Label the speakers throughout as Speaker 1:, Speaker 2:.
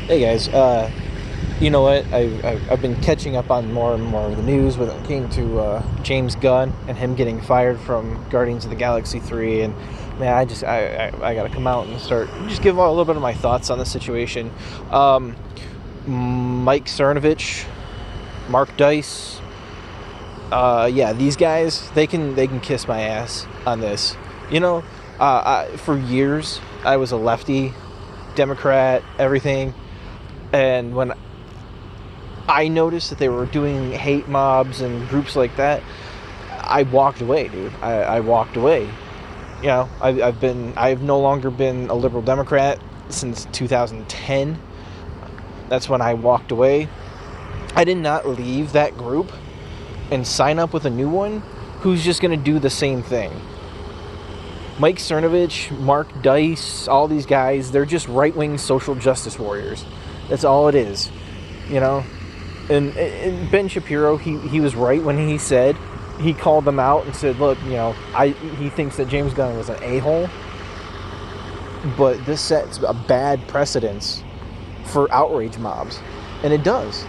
Speaker 1: Hey guys, you know what? I've been catching up on more and more of the news when it came to James Gunn and him getting fired from Guardians of the Galaxy 3. And man, I got to come out and start just give a little bit of my thoughts on the situation. Mike Cernovich, Mark Dice, yeah, these guys they can kiss my ass on this. You know, for years I was a lefty, Democrat, everything. And when I noticed that they were doing hate mobs and groups like that, I walked away, dude. I walked away. You know, I've no longer been a liberal Democrat since 2010. That's when I walked away. I did not leave that group and sign up with a new one who's just going to do the same thing. Mike Cernovich, Mark Dice, all these guys, they're just right-wing social justice warriors. That's all it is, you know. And Ben Shapiro, he was right when he called them out and said, look, you know, he thinks that James Gunn was an a-hole, but this sets a bad precedence for outrage mobs, and it does.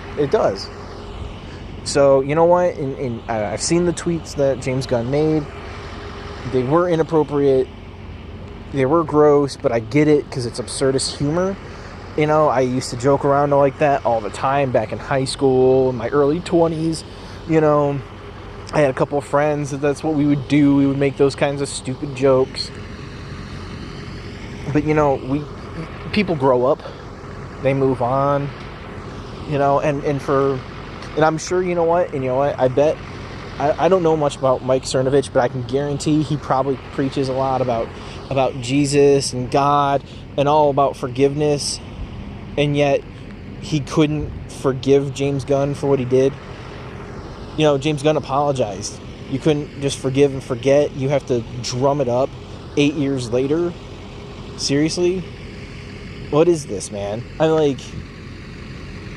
Speaker 1: So you know what? I've seen the tweets that James Gunn made. They were inappropriate. They were gross, but I get it because it's absurdist humor. You know, I used to joke around like that all the time back in high school, in my early 20s. You know, I had a couple of friends that's what we would do. We would make those kinds of stupid jokes. But, you know, people grow up. They move on. You know, and I'm sure, you know what, I bet, I don't know much about Mike Cernovich, but I can guarantee he probably preaches a lot about Jesus and God and all about forgiveness. And yet, he couldn't forgive James Gunn for what he did. You know, James Gunn apologized. You couldn't just forgive and forget. You have to drum it up 8 years later. Seriously? What is this, man? I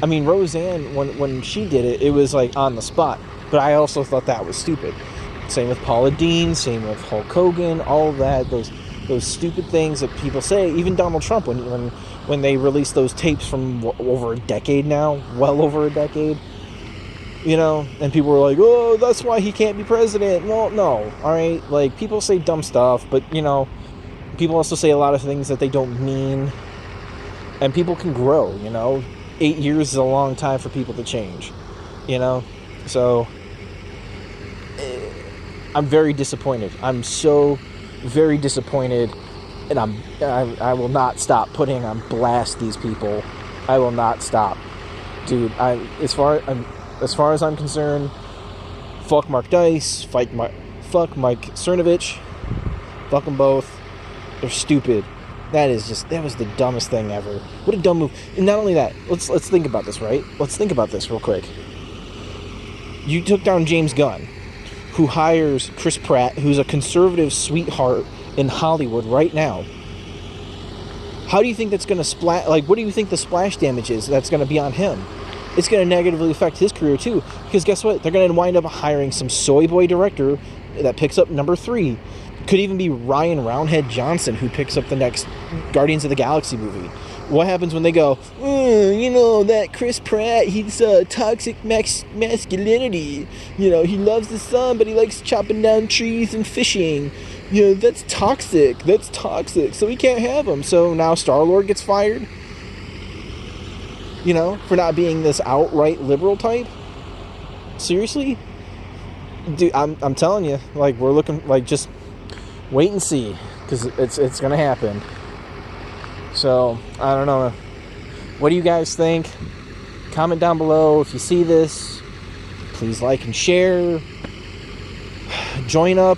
Speaker 1: mean, Roseanne, when she did it, it was like on the spot. But I also thought that was stupid. Same with Paula Deen, same with Hulk Hogan, all of that, those stupid things that people say. Even Donald Trump, when they released those tapes from over a decade now, well over a decade, you know, and people were like, oh, that's why he can't be president. Well, no, all right? Like, people say dumb stuff, but, you know, people also say a lot of things that they don't mean. And people can grow, you know. 8 years is a long time for people to change, you know. So, I'm very disappointed. I'm so very disappointed, and I will not stop putting on blast these people. I will not stop, dude. As far as I'm concerned, fuck Mark Dice, fuck Mike Cernovich, fuck them both. They're stupid. That was the dumbest thing ever. What a dumb move. And not only that, let's think about this, right? Let's think about this real quick. You took down James Gunn, who hires Chris Pratt, who's a conservative sweetheart in Hollywood right now. How do you think that's going to what do you think the splash damage is that's going to be on him? It's going to negatively affect his career too, because guess what? They're going to wind up hiring some soy boy director that picks up number 3. Could even be Ryan Roundhead Johnson, who picks up the next Guardians of the Galaxy movie. What happens when they go, you know, that Chris Pratt, he's toxic masculinity. You know, he loves the sun, but he likes chopping down trees and fishing. You know, that's toxic. So we can't have him. So now Star-Lord gets fired, you know, for not being this outright liberal type. Seriously? Dude, I'm telling you, like, we're looking, like, just wait and see, because it's going to happen. So, I don't know. What do you guys think? Comment down below if you see this. Please like and share. Join up.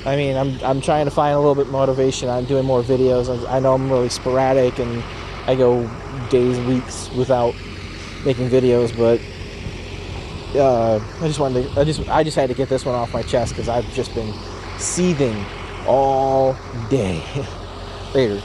Speaker 1: I mean, I'm trying to find a little bit of motivation. I'm doing more videos. I know I'm really sporadic, and I go days, weeks without making videos, but I just had to get this one off my chest because I've just been seething all day. Later.